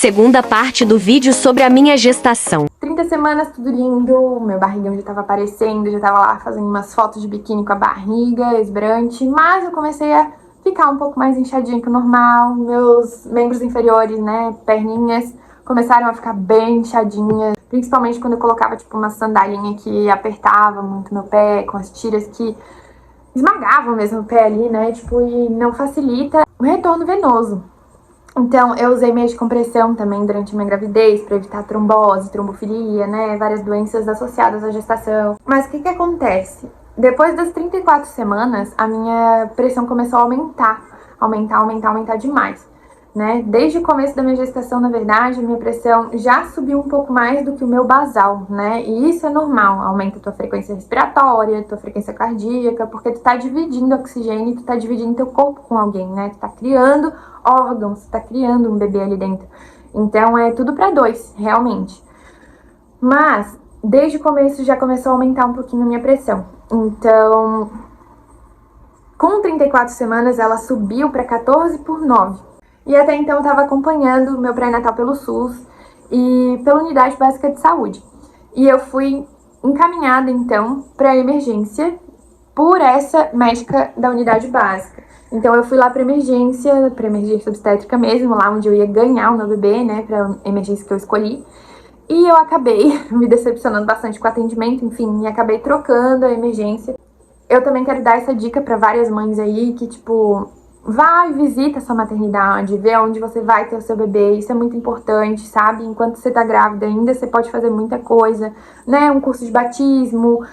segunda parte do vídeo sobre a minha gestação. 30 semanas, tudo lindo, meu barrigão já tava aparecendo, já tava lá fazendo umas fotos de biquíni com a barriga exuberante, mas eu comecei a ficar um pouco mais inchadinha que o normal, meus membros inferiores, né, perninhas, começaram a ficar bem inchadinhas, principalmente quando eu colocava, tipo, uma sandalinha que apertava muito meu pé, com as tiras que esmagavam mesmo o pé ali, né, tipo, e não facilita o retorno venoso. Então, eu usei meia de compressão também durante a minha gravidez para evitar trombose, trombofilia, né, várias doenças associadas à gestação. Mas o que acontece? Depois das 34 semanas, a minha pressão começou a aumentar demais, né? Desde o começo da minha gestação, na verdade, a minha pressão já subiu um pouco mais do que o meu basal, né? E isso é normal, aumenta a tua frequência respiratória, tua frequência cardíaca, porque tu tá dividindo oxigênio, tu tá dividindo teu corpo com alguém, né? Tu tá criando órgãos, tu tá criando um bebê ali dentro. Então, é tudo pra dois, realmente. Mas, desde o começo, já começou a aumentar um pouquinho a minha pressão. Então, com 34 semanas, ela subiu pra 14/9. E até então eu estava acompanhando o meu pré-natal pelo SUS e pela Unidade Básica de Saúde. E eu fui encaminhada, então, para emergência por essa médica da unidade básica. Então eu fui lá para emergência obstétrica mesmo, lá onde eu ia ganhar o meu bebê, né, para emergência que eu escolhi. E eu acabei me decepcionando bastante com o atendimento, enfim, e acabei trocando a emergência. Eu também quero dar essa dica para várias mães aí que, tipo, vai, visita a sua maternidade, vê onde você vai ter o seu bebê, isso é muito importante, sabe? Enquanto você tá grávida ainda, você pode fazer muita coisa, né? Um curso de batismo,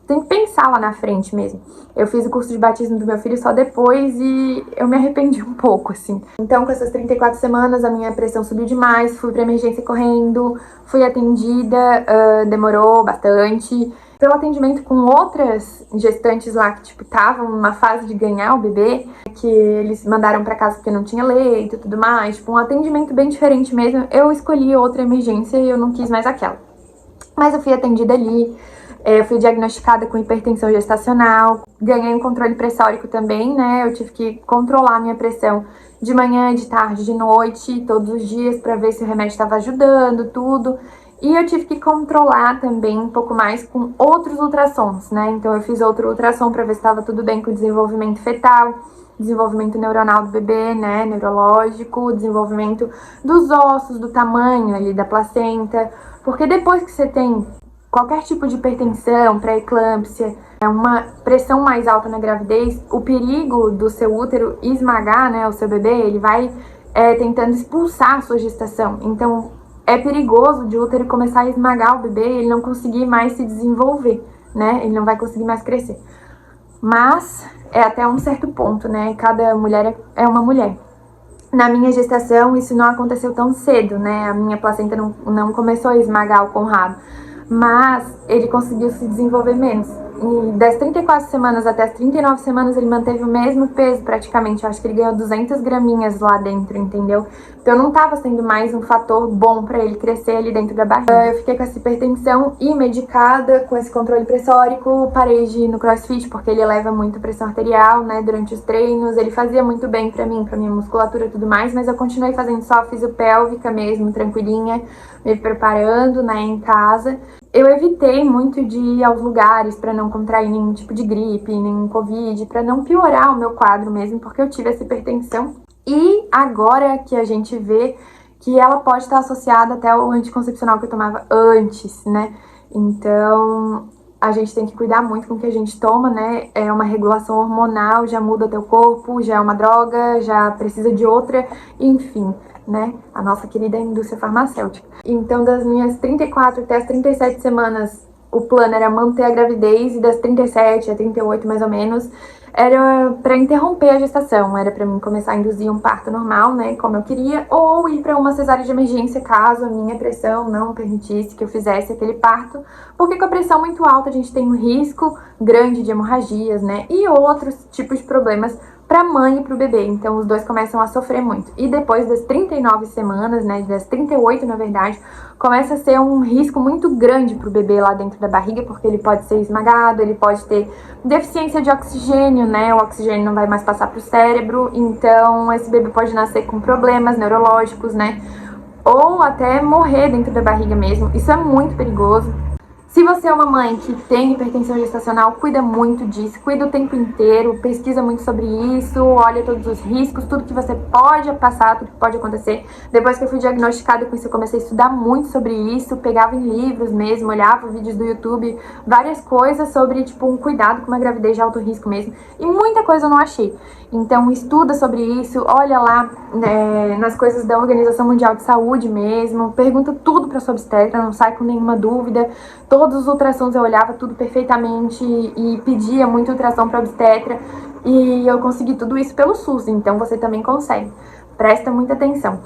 tem que pensar lá na frente mesmo. Eu fiz o curso de batismo do meu filho só depois e eu me arrependi um pouco, assim. Então, com essas 34 semanas, a minha pressão subiu demais, fui pra emergência correndo, fui atendida, demorou bastante. Pelo atendimento com outras gestantes lá que, tipo, estavam numa fase de ganhar o bebê, que eles mandaram pra casa porque não tinha leite e tudo mais, tipo, um atendimento bem diferente mesmo, eu escolhi outra emergência e eu não quis mais aquela. Mas eu fui atendida ali, eu fui diagnosticada com hipertensão gestacional, ganhei um controle pressórico também, né, eu tive que controlar a minha pressão de manhã, de tarde, de noite, todos os dias, pra ver se o remédio estava ajudando, tudo. E eu tive que controlar também um pouco mais com outros ultrassons, né? Então eu fiz outro ultrassom para ver se estava tudo bem com o desenvolvimento fetal, desenvolvimento neuronal do bebê, né? Neurológico, desenvolvimento dos ossos, do tamanho ali da placenta. Porque depois que você tem qualquer tipo de hipertensão, pré-eclâmpsia, uma pressão mais alta na gravidez, o perigo do seu útero esmagar, né, o seu bebê, ele vai tentando expulsar a sua gestação. Então, é perigoso de o útero começar a esmagar o bebê e ele não conseguir mais se desenvolver, né? Ele não vai conseguir mais crescer. Mas é até um certo ponto, né? Cada mulher é uma mulher. Na minha gestação, isso não aconteceu tão cedo, né? A minha placenta não começou a esmagar o Conrado. Mas ele conseguiu se desenvolver menos. E das 34 semanas até as 39 semanas ele manteve o mesmo peso praticamente. Eu acho que ele ganhou 200 graminhas lá dentro, entendeu? Então não tava sendo mais um fator bom pra ele crescer ali dentro da barriga. Eu fiquei com essa hipertensão e medicada, com esse controle pressórico. Parei de ir no crossfit porque ele eleva muito a pressão arterial, né, durante os treinos. Ele fazia muito bem pra mim, pra minha musculatura e tudo mais, mas eu continuei fazendo só fisiopélvica mesmo, tranquilinha, me preparando, né, em casa. Eu evitei muito de ir aos lugares para não contrair nenhum tipo de gripe, nenhum covid, para não piorar o meu quadro mesmo, porque eu tive essa hipertensão. E agora que a gente vê que ela pode estar associada até ao anticoncepcional que eu tomava antes, né? Então, a gente tem que cuidar muito com o que a gente toma, né? É uma regulação hormonal, já muda teu corpo, já é uma droga, já precisa de outra, enfim, né? A nossa querida indústria farmacêutica. Então, das minhas 34 até as 37 semanas, o plano era manter a gravidez, e das 37 a 38, mais ou menos, era para interromper a gestação, era para mim começar a induzir um parto normal, né, como eu queria, ou ir para uma cesárea de emergência caso a minha pressão não permitisse que eu fizesse aquele parto, porque com a pressão muito alta a gente tem um risco grande de hemorragias, né, e outros tipos de problemas para a mãe e para o bebê, então os dois começam a sofrer muito. E depois das 39 semanas, né, das 38 na verdade, começa a ser um risco muito grande para o bebê lá dentro da barriga, porque ele pode ser esmagado, ele pode ter deficiência de oxigênio, né, o oxigênio não vai mais passar para o cérebro, então esse bebê pode nascer com problemas neurológicos, né, ou até morrer dentro da barriga mesmo. Isso é muito perigoso. Se você é uma mãe que tem hipertensão gestacional, cuida muito disso, cuida o tempo inteiro, pesquisa muito sobre isso, olha todos os riscos, tudo que você pode passar, tudo que pode acontecer. Depois que eu fui diagnosticada com isso, eu comecei a estudar muito sobre isso, pegava em livros mesmo, olhava vídeos do YouTube, várias coisas sobre, tipo, um cuidado com uma gravidez de alto risco mesmo. E muita coisa eu não achei. Então, estuda sobre isso, olha lá nas coisas da Organização Mundial de Saúde mesmo, pergunta tudo pra sua obstetra, não sai com nenhuma dúvida. Todos os ultrassons eu olhava tudo perfeitamente e pedia muito ultrassom pra obstetra. E eu consegui tudo isso pelo SUS, então você também consegue. Presta muita atenção.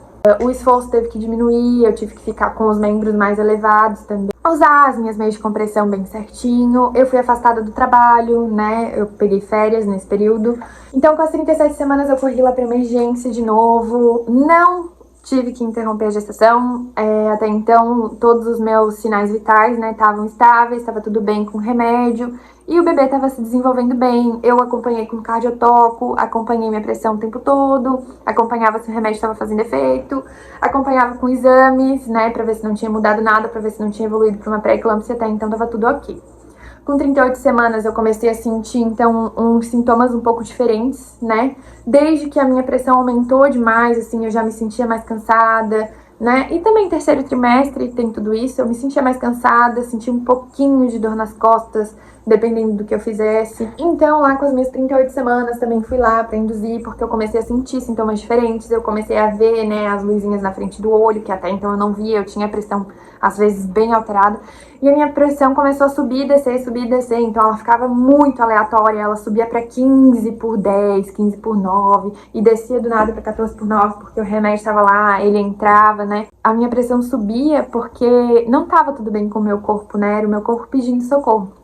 O esforço teve que diminuir, eu tive que ficar com os membros mais elevados também. Usar as minhas meias de compressão bem certinho. Eu fui afastada do trabalho, né? Eu peguei férias nesse período. Então, com as 37 semanas, eu corri lá pra emergência de novo. Não tive que interromper a gestação. Até então, todos os meus sinais vitais, né, estavam estáveis, estava tudo bem com remédio. E o bebê estava se desenvolvendo bem. Eu acompanhei com cardiotoco, acompanhei minha pressão o tempo todo, acompanhava se o remédio estava fazendo efeito, acompanhava com exames, né, pra ver se não tinha mudado nada, pra ver se não tinha evoluído para uma pré-eclâmpsia, até então tava tudo ok. Com 38 semanas eu comecei a sentir, então, uns sintomas um pouco diferentes, né? Desde que a minha pressão aumentou demais, assim, eu já me sentia mais cansada, né? E também terceiro trimestre tem tudo isso, eu me sentia mais cansada, sentia um pouquinho de dor nas costas, dependendo do que eu fizesse. Então, lá com as minhas 38 semanas, também fui lá pra induzir, porque eu comecei a sentir sintomas diferentes, eu comecei a ver, né, as luzinhas na frente do olho, que até então eu não via, eu tinha a pressão, às vezes, bem alterada. E a minha pressão começou a subir e descer, então ela ficava muito aleatória, ela subia pra 15 por 10, 15 por 9, e descia do nada pra 14 por 9, porque o remédio estava lá, ele entrava, né? A minha pressão subia porque não tava tudo bem com o meu corpo, né? Era o meu corpo pedindo socorro.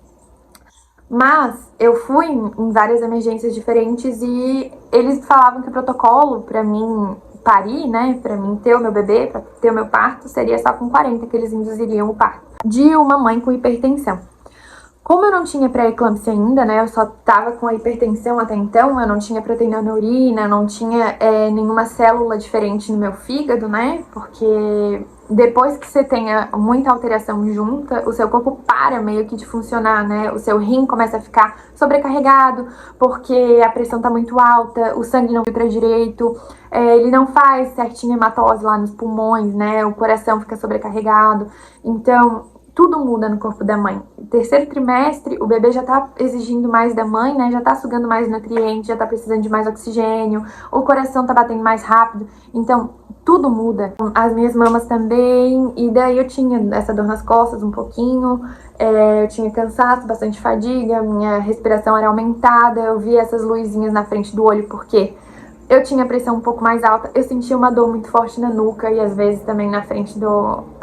Mas eu fui em várias emergências diferentes e eles falavam que o protocolo pra mim parir, né, pra mim ter o meu bebê, pra ter o meu parto, seria só com 40 que eles induziriam o parto de uma mãe com hipertensão. Como eu não tinha pré-eclâmpsia ainda, né, eu só tava com a hipertensão até então, eu não tinha proteína na urina, não tinha nenhuma célula diferente no meu fígado, né, porque depois que você tenha muita alteração junta, o seu corpo para meio que de funcionar, né, o seu rim começa a ficar sobrecarregado, porque a pressão tá muito alta, o sangue não filtra direito, ele não faz certinho hematose lá nos pulmões, né, o coração fica sobrecarregado, então tudo muda no corpo da mãe. Terceiro trimestre, o bebê já tá exigindo mais da mãe, né? Já tá sugando mais nutrientes, já tá precisando de mais oxigênio, o coração tá batendo mais rápido. Então, tudo muda. As minhas mamas também, e daí eu tinha essa dor nas costas um pouquinho, eu tinha cansaço, bastante fadiga, minha respiração era aumentada, eu via essas luzinhas na frente do olho, porque eu tinha a pressão um pouco mais alta, eu sentia uma dor muito forte na nuca e às vezes também na frente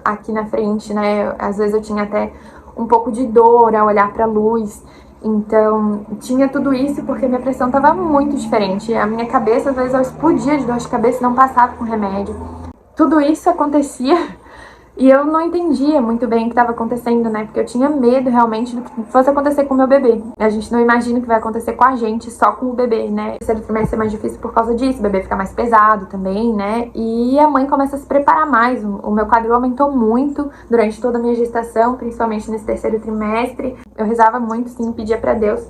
aqui na frente, né? Às vezes eu tinha até um pouco de dor ao olhar pra luz. Então, tinha tudo isso porque minha pressão tava muito diferente. A minha cabeça, às vezes, eu explodia de dor de cabeça e não passava com remédio. Tudo isso acontecia e eu não entendia muito bem o que estava acontecendo, né? Porque eu tinha medo realmente do que fosse acontecer com o meu bebê. A gente não imagina o que vai acontecer com a gente só com o bebê, né? O terceiro trimestre é mais difícil por causa disso, o bebê fica mais pesado também, né? E a mãe começa a se preparar mais. O meu quadril aumentou muito durante toda a minha gestação, principalmente nesse terceiro trimestre. Eu rezava muito, sim, pedia pra Deus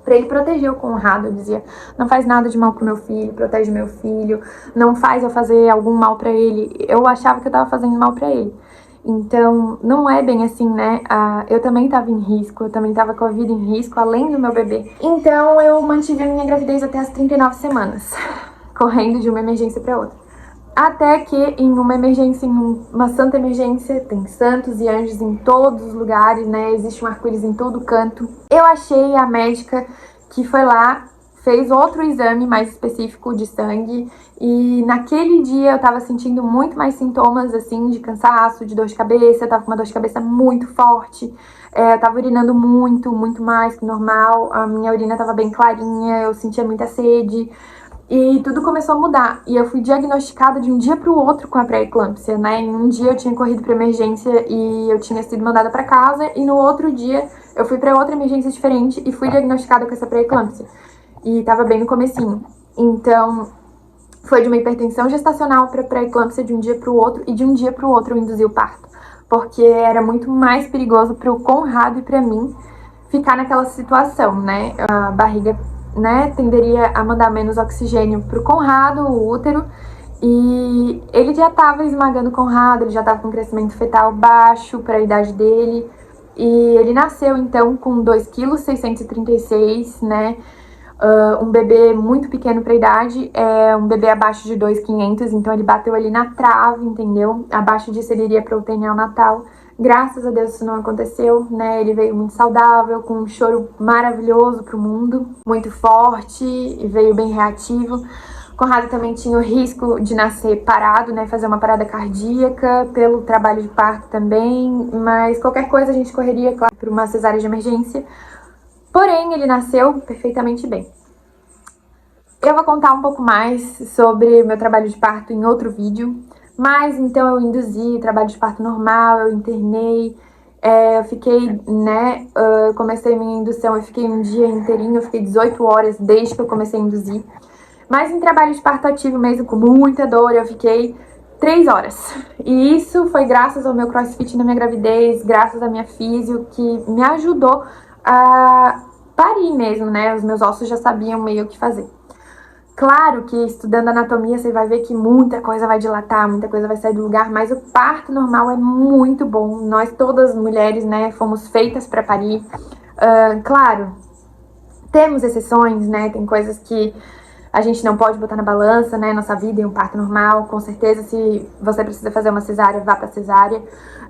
pra ele proteger o Conrado. Eu dizia, não faz nada de mal pro meu filho, protege meu filho, não faz eu fazer algum mal pra ele. Eu achava que eu tava fazendo mal pra ele. Então, não é bem assim, né? Eu também tava em risco, eu também tava com a vida em risco, além do meu bebê. Então, eu mantive a minha gravidez até as 39 semanas, correndo de uma emergência pra outra. Até que em uma emergência, em uma santa emergência, tem santos e anjos em todos os lugares, né? Existe um arco-íris em todo canto. Eu achei a médica que foi lá, fez outro exame mais específico de sangue. E naquele dia eu tava sentindo muito mais sintomas, assim, de cansaço, de dor de cabeça. Eu tava com uma dor de cabeça muito forte. Eu tava urinando muito, muito mais que o normal. A minha urina tava bem clarinha, eu sentia muita sede. E tudo começou a mudar, e eu fui diagnosticada de um dia pro outro com a pré-eclâmpsia, né? Em um dia eu tinha corrido pra emergência e eu tinha sido mandada pra casa, e no outro dia eu fui pra outra emergência diferente e fui diagnosticada com essa pré-eclâmpsia. E tava bem no comecinho. Então, Foi de uma hipertensão gestacional para pré-eclâmpsia de um dia para o outro, e de um dia para o outro eu induzi o parto, porque era muito mais perigoso para o Conrado e para mim ficar naquela situação, né? A barriga, né, tenderia a mandar menos oxigênio para o Conrado, o útero, e ele já estava esmagando o Conrado, ele já estava com crescimento fetal baixo para a idade dele, e ele nasceu então com 2,636 kg, né? Um bebê muito pequeno para a idade, um bebê abaixo de 2,500, então ele bateu ali na trave, entendeu? Abaixo disso ele iria para o UTI neonatal. Graças a Deus isso não aconteceu, né? Ele veio muito saudável, com um choro maravilhoso pro mundo, muito forte e veio bem reativo. Conrado também tinha o risco de nascer parado, né? Fazer uma parada cardíaca pelo trabalho de parto também, mas qualquer coisa a gente correria, claro, para uma cesárea de emergência. Porém, ele nasceu perfeitamente bem. Eu vou contar um pouco mais sobre o meu trabalho de parto em outro vídeo, mas então eu induzi trabalho de parto normal, eu internei, eu fiquei, né, comecei minha indução, eu fiquei um dia inteirinho, eu fiquei 18 horas desde que eu comecei a induzir. Mas em trabalho de parto ativo mesmo, com muita dor, eu fiquei 3 horas. E isso foi graças ao meu crossfit na minha gravidez, graças à minha físio, que me ajudou a parir mesmo, né? Os meus ossos já sabiam meio o que fazer. Claro que estudando anatomia você vai ver que muita coisa vai dilatar, muita coisa vai sair do lugar, mas o parto normal é muito bom. Nós todas mulheres, né, fomos feitas para parir. Claro, temos exceções, né, tem coisas que a gente não pode botar na balança, né, nossa vida em um parto normal. Com certeza, se você precisa fazer uma cesárea, vá pra cesárea.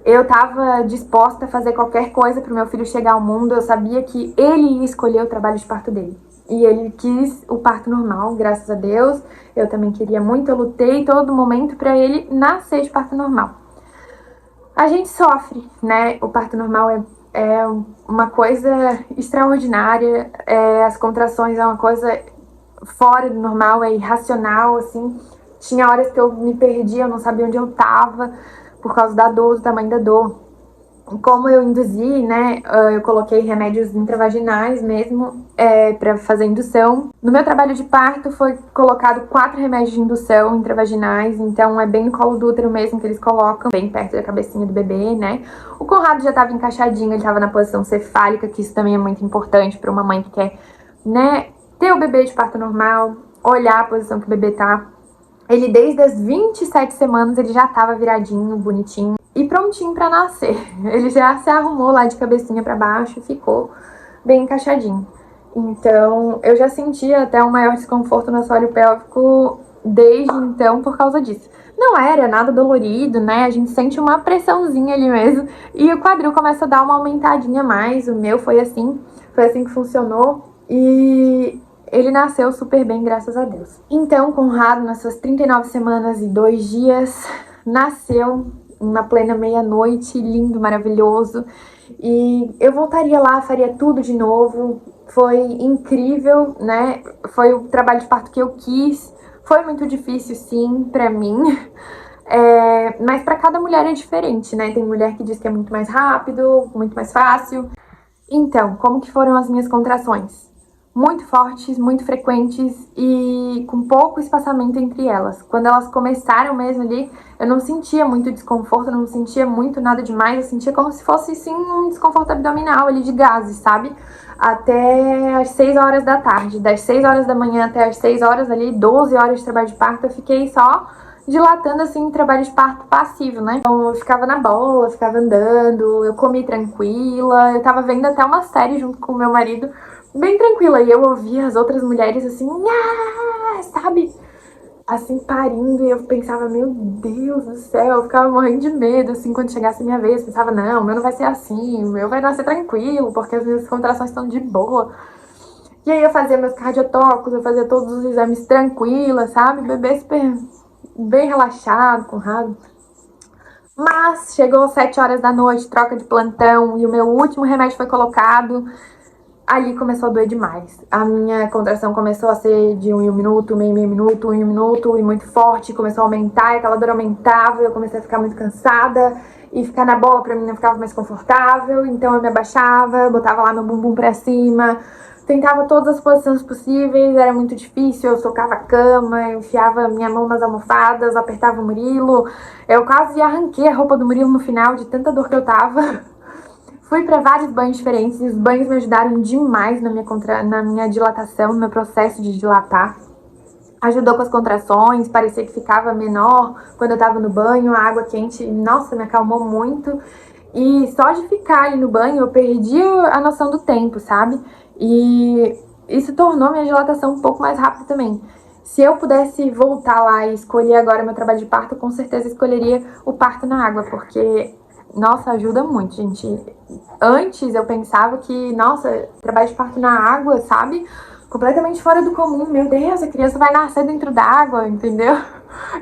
Eu tava disposta a fazer qualquer coisa pro meu filho chegar ao mundo. Eu sabia que ele ia escolher o trabalho de parto dele. E ele quis o parto normal, graças a Deus. Eu também queria muito, eu lutei todo momento pra ele nascer de parto normal. A gente sofre, né? O parto normal é uma coisa extraordinária. As contrações é uma coisa fora do normal, é irracional, assim. Tinha horas que eu me perdia, eu não sabia onde eu tava, por causa da dor, do tamanho da dor. Como eu induzi, né, eu coloquei remédios intravaginais mesmo, pra fazer indução. No meu trabalho de parto foi colocado 4 remédios de indução intravaginais, então é bem no colo do útero mesmo que eles colocam, bem perto da cabecinha do bebê, né. O Conrado já tava encaixadinho, ele tava na posição cefálica, que isso também é muito importante pra uma mãe que quer, né, ter o bebê de parto normal, olhar a posição que o bebê tá. Ele, desde as 27 semanas, ele já tava viradinho, bonitinho e prontinho pra nascer. Ele já se arrumou lá de cabecinha pra baixo e ficou bem encaixadinho. Então, eu já sentia até um maior desconforto no assoalho pélvico desde então por causa disso. Não era nada dolorido, né? A gente sente uma pressãozinha ali mesmo e o quadril começa a dar uma aumentadinha a mais. O meu foi assim que funcionou e ele nasceu super bem, graças a Deus. Então, Conrado, nas suas 39 semanas e 2 dias, nasceu na plena meia-noite, lindo, maravilhoso. E eu voltaria lá, faria tudo de novo. Foi incrível, né? Foi o trabalho de parto que eu quis. Foi muito difícil, sim, pra mim. Mas pra cada mulher é diferente, né? Tem mulher que diz que é muito mais rápido, muito mais fácil. Então, como que foram as minhas contrações? Muito fortes, muito frequentes e com pouco espaçamento entre elas. Quando elas começaram mesmo ali, eu não sentia muito desconforto, eu não sentia muito nada demais, eu sentia como se fosse sim um desconforto abdominal ali de gases, sabe? Até as 6 horas da tarde, das 6 horas da manhã até as 6 horas ali, 12 horas de trabalho de parto, eu fiquei só dilatando assim, trabalho de parto passivo, né? Então eu ficava na bola, ficava andando, eu comi tranquila, eu tava vendo até uma série junto com o meu marido, bem tranquila, e eu ouvia as outras mulheres assim, sabe? Assim, parindo, e eu pensava, meu Deus do céu, eu ficava morrendo de medo, assim, quando chegasse a minha vez, eu pensava, não, o meu não vai ser assim, o meu vai nascer tranquilo, porque as minhas contrações estão de boa. E aí eu fazia meus cardiotócicos, eu fazia todos os exames tranquila, sabe? Bebê super bem relaxado, Conrado. Mas chegou às 7 horas da noite, troca de plantão, e o meu último remédio foi colocado. Ali começou a doer demais. A minha contração começou a ser de 1 em 1 minuto, meio minuto, 1 em 1 minuto, e muito forte. Começou a aumentar, e aquela dor aumentava, eu comecei a ficar muito cansada. E ficar na bola pra mim não ficava mais confortável, então eu me abaixava, botava lá meu bumbum pra cima, tentava todas as posições possíveis, era muito difícil, eu socava a cama, eu enfiava minha mão nas almofadas, apertava o Murilo, eu quase arranquei a roupa do Murilo no final, de tanta dor que eu tava. Fui para vários banhos diferentes, e os banhos me ajudaram demais na minha dilatação, no meu processo de dilatar. Ajudou com as contrações, parecia que ficava menor quando eu tava no banho, a água quente, nossa, me acalmou muito. E só de ficar ali no banho, eu perdi a noção do tempo, sabe? E isso tornou minha dilatação um pouco mais rápida também. Se eu pudesse voltar lá e escolher agora meu trabalho de parto, com certeza escolheria o parto na água, porque, nossa, ajuda muito, gente. Antes eu pensava que, nossa, trabalho de parto na água, sabe? Completamente fora do comum. Meu Deus, a criança vai nascer dentro d'água, entendeu?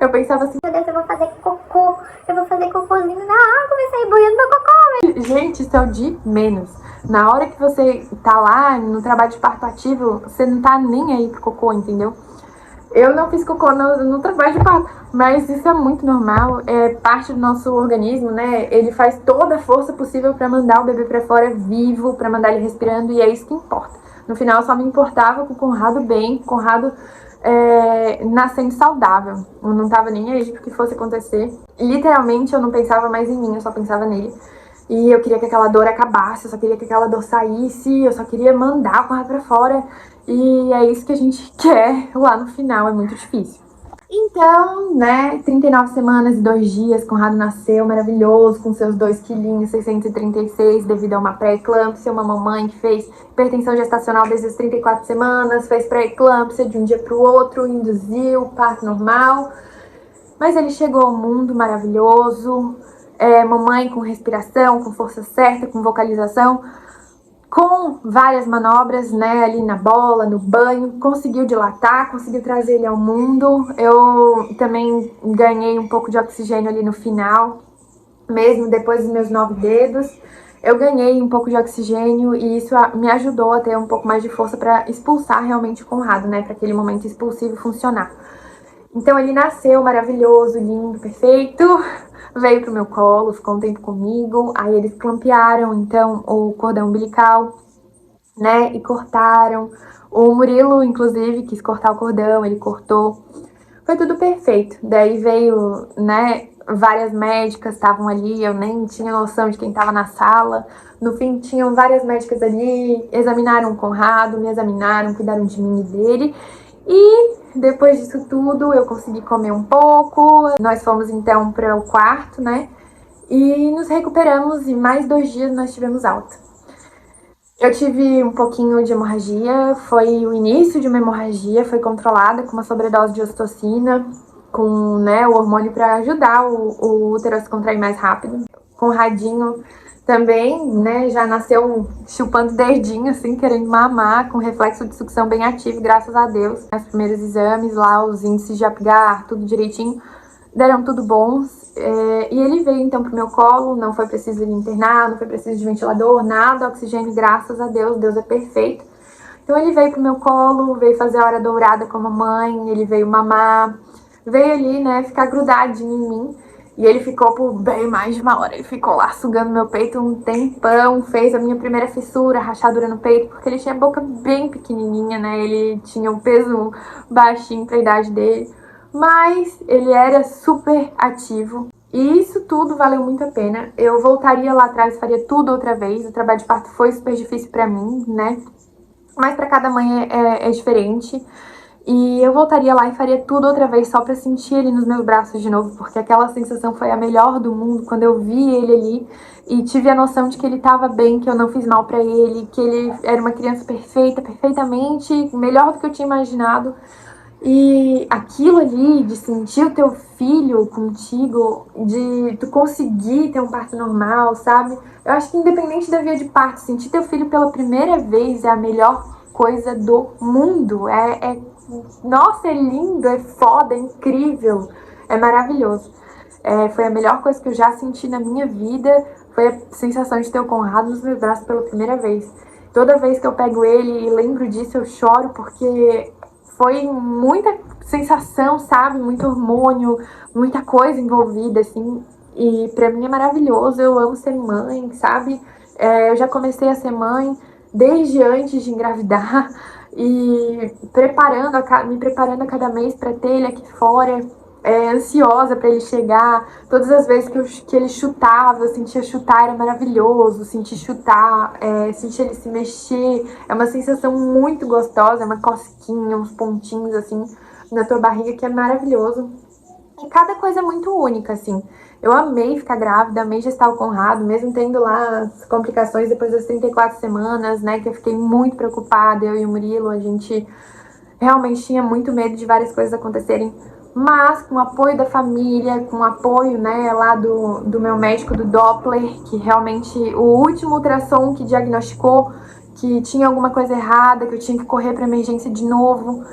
Eu pensava assim, meu Deus, eu vou fazer cocô, eu vou fazer cocôzinho na água, vai sair boiando meu cocô. Gente, isso é o de menos. Na hora que você tá lá no trabalho de parto ativo, você não tá nem aí pro cocô, entendeu? Eu não fiz cocô no trabalho de parto, mas isso é muito normal, é parte do nosso organismo, né? Ele faz toda a força possível pra mandar o bebê pra fora vivo, pra mandar ele respirando, e é isso que importa. No final, eu só me importava com o Conrado bem, com o Conrado nascendo saudável. Eu não tava nem aí pro que fosse acontecer. Literalmente, eu não pensava mais em mim, eu só pensava nele. E eu queria que aquela dor acabasse, eu só queria que aquela dor saísse, eu só queria mandar o Conrado pra fora. E é isso que a gente quer lá no final, é muito difícil. Então, né, 39 semanas e 2 dias, Conrado nasceu maravilhoso, com seus 2,636 kg, devido a uma pré-eclâmpsia, uma mamãe que fez hipertensão gestacional desde as 34 semanas, fez pré-eclâmpsia de um dia para o outro, induziu parto normal. Mas ele chegou ao mundo maravilhoso, mamãe com respiração, com força certa, com vocalização, com várias manobras, né, ali na bola, no banho, conseguiu dilatar, conseguiu trazer ele ao mundo. Eu também ganhei um pouco de oxigênio ali no final, mesmo depois dos meus 9 dedos. Eu ganhei um pouco de oxigênio e isso me ajudou a ter um pouco mais de força para expulsar realmente o Conrado, né, para aquele momento expulsivo funcionar. Então ele nasceu maravilhoso, lindo, perfeito, veio pro meu colo, ficou um tempo comigo, aí eles clampearam então o cordão umbilical, né, e cortaram. O Murilo, inclusive, quis cortar o cordão, ele cortou. Foi tudo perfeito. Daí veio, né, várias médicas estavam ali, eu nem tinha noção de quem estava na sala. No fim, tinham várias médicas ali, examinaram o Conrado, me examinaram, cuidaram de mim e dele. E depois disso tudo, eu consegui comer um pouco. Nós fomos então para o quarto, né? E nos recuperamos e mais 2 dias nós tivemos alta. Eu tive um pouquinho de hemorragia, foi o início de uma hemorragia, foi controlada com uma sobredose de ocitocina, com, né, o hormônio para ajudar o útero a se contrair mais rápido. Conradinho também, né, já nasceu chupando dedinho, assim, querendo mamar, com reflexo de sucção bem ativo, graças a Deus. Os primeiros exames lá, os índices de Apgar, tudo direitinho, deram tudo bons. E ele veio então pro meu colo, não foi preciso ele internar, não foi preciso de ventilador, nada, oxigênio, graças a Deus, Deus é perfeito. Então ele veio pro meu colo, veio fazer a hora dourada com a mamãe, ele veio mamar, veio ali, né, ficar grudadinho em mim. E ele ficou por bem mais de 1 hora. Ele ficou lá sugando meu peito um tempão, fez a minha primeira fissura, rachadura no peito, porque ele tinha a boca bem pequenininha, né? Ele tinha um peso baixinho pra idade dele, mas ele era super ativo. E isso tudo valeu muito a pena. Eu voltaria lá atrás, faria tudo outra vez. O trabalho de parto foi super difícil pra mim, né? Mas pra cada mãe é diferente. E eu voltaria lá e faria tudo outra vez só pra sentir ele nos meus braços de novo, porque aquela sensação foi a melhor do mundo quando eu vi ele ali e tive a noção de que ele tava bem, que eu não fiz mal pra ele, que ele era uma criança perfeita, perfeitamente melhor do que eu tinha imaginado. E aquilo ali de sentir o teu filho contigo, de tu conseguir ter um parto normal, sabe? Eu acho que independente da via de parto, sentir teu filho pela primeira vez é a melhor coisa do mundo. Nossa, é lindo, é foda, é incrível, é maravilhoso. Foi a melhor coisa que eu já senti na minha vida, foi a sensação de ter o Conrado nos meus braços pela primeira vez. Toda vez que eu pego ele e lembro disso, eu choro, porque foi muita sensação, sabe? Muito hormônio, muita coisa envolvida, assim. E pra mim é maravilhoso, eu amo ser mãe, sabe? Eu já comecei a ser mãe, desde antes de engravidar e me preparando a cada mês para ter ele aqui fora. Ansiosa para ele chegar. Todas as vezes que ele chutava, eu sentia chutar, era maravilhoso. Sentir chutar, sentir ele se mexer, é uma sensação muito gostosa, é uma cosquinha, uns pontinhos assim na tua barriga que é maravilhoso. E cada coisa é muito única, assim. Eu amei ficar grávida, amei gestar o Conrado, mesmo tendo lá as complicações depois das 34 semanas, né, que eu fiquei muito preocupada, eu e o Murilo, a gente realmente tinha muito medo de várias coisas acontecerem. Mas com o apoio da família, com o apoio, né, lá do meu médico do Doppler, que realmente o último ultrassom que diagnosticou que tinha alguma coisa errada, que eu tinha que correr para emergência de novo.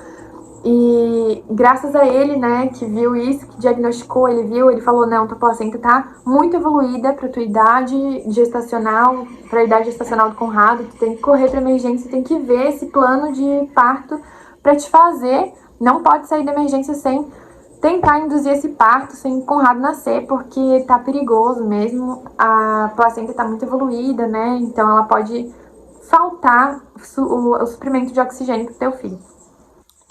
E graças a ele, né, que viu isso, que diagnosticou, ele falou, não, tua placenta tá muito evoluída pra tua idade gestacional, pra idade gestacional do Conrado, tu tem que correr pra emergência, tem que ver esse plano de parto pra te fazer, não pode sair da emergência sem tentar induzir esse parto, sem o Conrado nascer, porque tá perigoso mesmo, a placenta tá muito evoluída, né, então ela pode faltar o suprimento de oxigênio pro teu filho.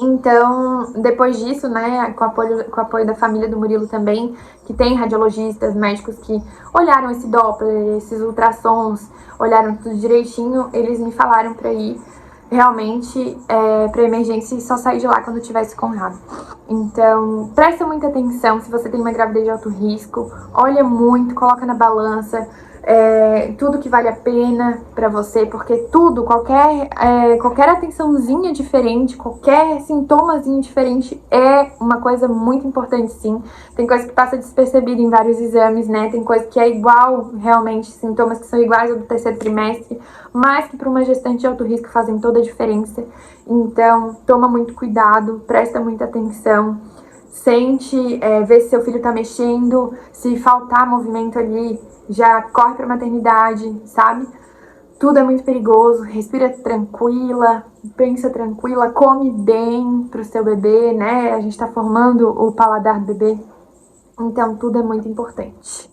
Então, depois disso, né, com o apoio da família do Murilo também, que tem radiologistas, médicos que olharam esse Doppler, esses ultrassons, olharam tudo direitinho, eles me falaram pra ir realmente pra emergência e só sair de lá quando tivesse Conrado. Então, presta muita atenção se você tem uma gravidez de alto risco, olha muito, coloca na balança, tudo que vale a pena pra você, porque tudo, qualquer atençãozinha diferente, qualquer sintomazinho diferente é uma coisa muito importante, sim. Tem coisa que passa despercebida em vários exames, né? Tem coisa que é igual, realmente, sintomas que são iguais ao do terceiro trimestre, mas que para uma gestante de alto risco fazem toda a diferença. Então, toma muito cuidado, presta muita atenção. Sente, vê se seu filho tá mexendo, se faltar movimento ali, já corre pra maternidade, sabe? Tudo é muito perigoso, respira tranquila, pensa tranquila, come bem pro seu bebê, né? A gente tá formando o paladar do bebê, então tudo é muito importante.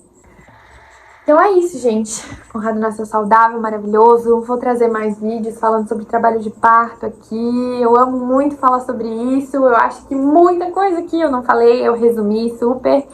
Então é isso, gente. Conrado nasceu saudável, maravilhoso. Vou trazer mais vídeos falando sobre trabalho de parto aqui. Eu amo muito falar sobre isso. Eu acho que muita coisa aqui eu não falei, eu resumi super.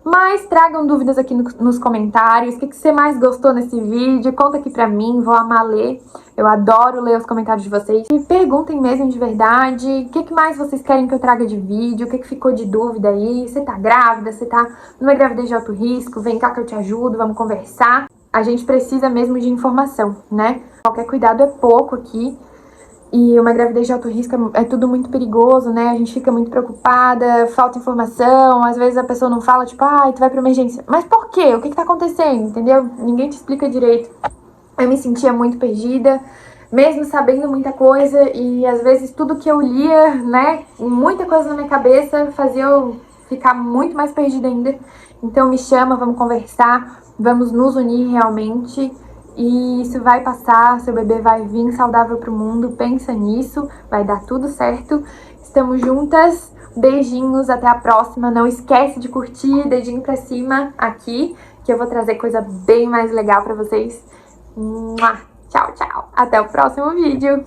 Mas tragam dúvidas aqui nos comentários. O que você mais gostou nesse vídeo? Conta aqui pra mim, vou amar ler. Eu adoro ler os comentários de vocês. Me perguntem mesmo de verdade. O que mais vocês querem que eu traga de vídeo? O que ficou de dúvida aí? Você tá grávida? Você tá numa gravidez de alto risco? Vem cá que eu te ajudo, vamos conversar. A gente precisa mesmo de informação, né? Qualquer cuidado é pouco aqui. E uma gravidez de alto risco é tudo muito perigoso, né? A gente fica muito preocupada, falta informação, às vezes a pessoa não fala, tipo, tu vai pra emergência. Mas por quê? O que tá acontecendo? Entendeu? Ninguém te explica direito. Eu me sentia muito perdida, mesmo sabendo muita coisa, e às vezes tudo que eu lia, né, muita coisa na minha cabeça fazia eu ficar muito mais perdida ainda. Então me chama, vamos conversar, vamos nos unir realmente. E isso vai passar, seu bebê vai vir saudável pro mundo, pensa nisso, vai dar tudo certo. Estamos juntas, beijinhos, até a próxima. Não esquece de curtir, dedinho pra cima aqui, que eu vou trazer coisa bem mais legal pra vocês. Tchau, tchau. Até o próximo vídeo.